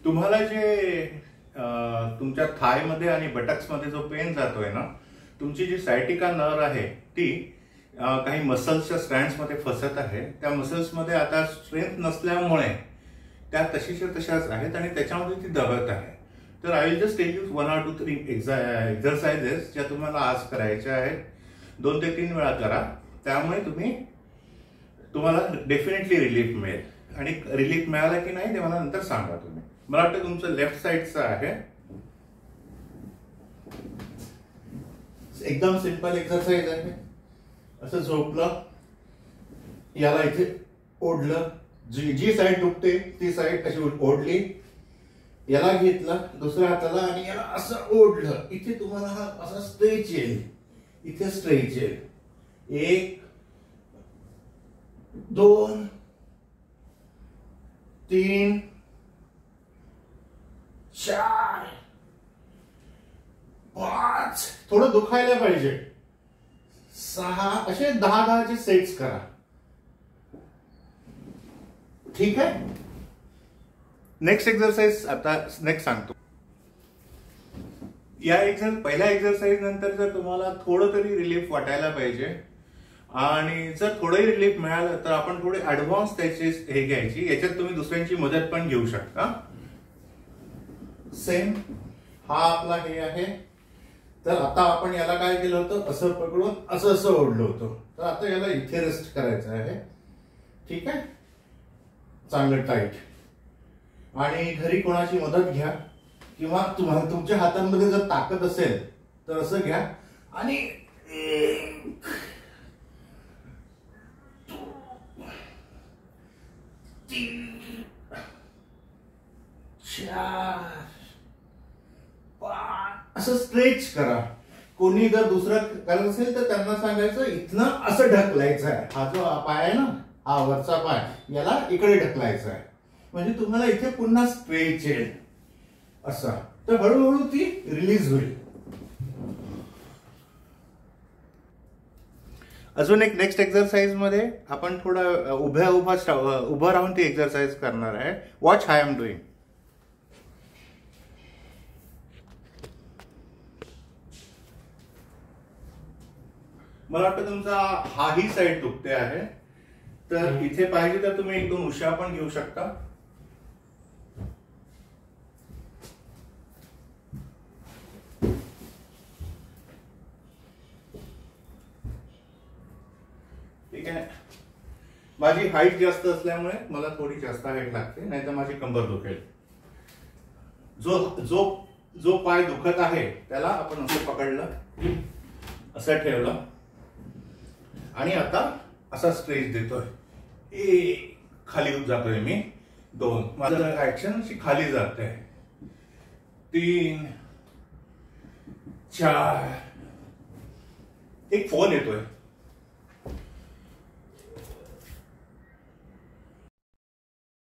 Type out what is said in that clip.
तुम्हाला जे तुमच्या थाय मध्ये आणि बटक्स मध्ये जो पेन जातोय ना, तुमची जी सायटिका नर्व आहे ती काही मसल्सच्या स्ट्रँड्स मध्ये फसत आहे. त्या मसल्स मध्ये आता स्ट्रेंथ नसल्यामुळे त्या तशीच्या तशाच आहेत आणि त्याच्यामध्ये ती दबत आहे. तर I will just tell you 1 or 2 3 exercises ज्या तुम्हाला आज करायच्या आहेत. 2 ते 3 वेळा करा. त्यामुळे तुम्हाला डेफिनेटली रिलीफ मिळेल. आणि रिलीफ मिळाला की नाही ते मला नंतर सांगा तुम्ही. मला वाटतं तुमचं लेफ्ट साइडचं आहे. एकदम सिंपल एक्सरसाइज आहे. असं झोपलं, याला इथे ओढलं, जी साइड दुखते ती साइड अशी ओढली, याला घेतलं दुसऱ्या हाताला आणि याला असं ओढलं. इथे तुम्हाला हा असा स्ट्रेच येईल, इथे स्ट्रेच येईल. 1 2 3 4 5 थोडं दुखायला पाहिजे. 6 असे 10-10चे सेट्स करा. ठीक आहे. नेक्स्ट एक्सरसाइज आता नेक्स्ट सांगतो. या पहिल्या एक्सरसाइज नंतर जर तुम्हाला थोडं तरी रिलीफ वाटायला पाहिजे आणि जर थोडंही रिलीफ मिळालं तर आपण थोडे ऍडव्हान्स त्याचे हे घ्यायची. याच्यात तुम्ही दुसऱ्यांची मदत पण घेऊ शकता. सेम हा आपला हे आहे. तर आता आपण याला काय केलं होतं, असं पकडून असं असं ओढलं होतं. तर आता याला इथे रेस्ट करायचं आहे. ठीक आहे, चांगलं टाईट. आणि घरी कोणाची मदत घ्या किंवा तुम्हाला तुमच्या हातांमध्ये जर ताकद असेल तर असं घ्या आणि 1 2 3 4 5 असं स्ट्रेच करा. कोणी जर दुसरं करत असेल तर त्यांना सांगायचं इथनं असं ढकलायचं आहे. हा जो पाय आहे ना, हा वरचा पाय, याला इकडे ढकलायचा आहे. म्हणजे तुम्हाला इथे पुन्हा स्ट्रेच येईल असा. तर हळूहळू ती रिलीज होईल. अजून एक नेक्स्ट एक्सरसाइज मध्ये आपण थोडं उभं राहून ती एक्सरसाइज करणार आहे. Watch high am doing. मला वाटतं तुमचा हाही साईड दुखते आहे. तर इथे पाहिजे तर तुम्ही 1-2 उशा पण घेऊ शकता. ठीक आहे. माझी हाईट जास्त असल्यामुळे मला थोडी जास्त हाईट लागते, नाहीतर माझी कंबर दुखेल. जो पाय दुखत आहे त्याला आपण असं पकडलं, असं ठेवलं आणि आता असा स्ट्रेच देतोय. 1 खाली जातोय मी. 2 माझं ऍक्शन अशी खाली जाते. 3 4 एक फोन येतोय.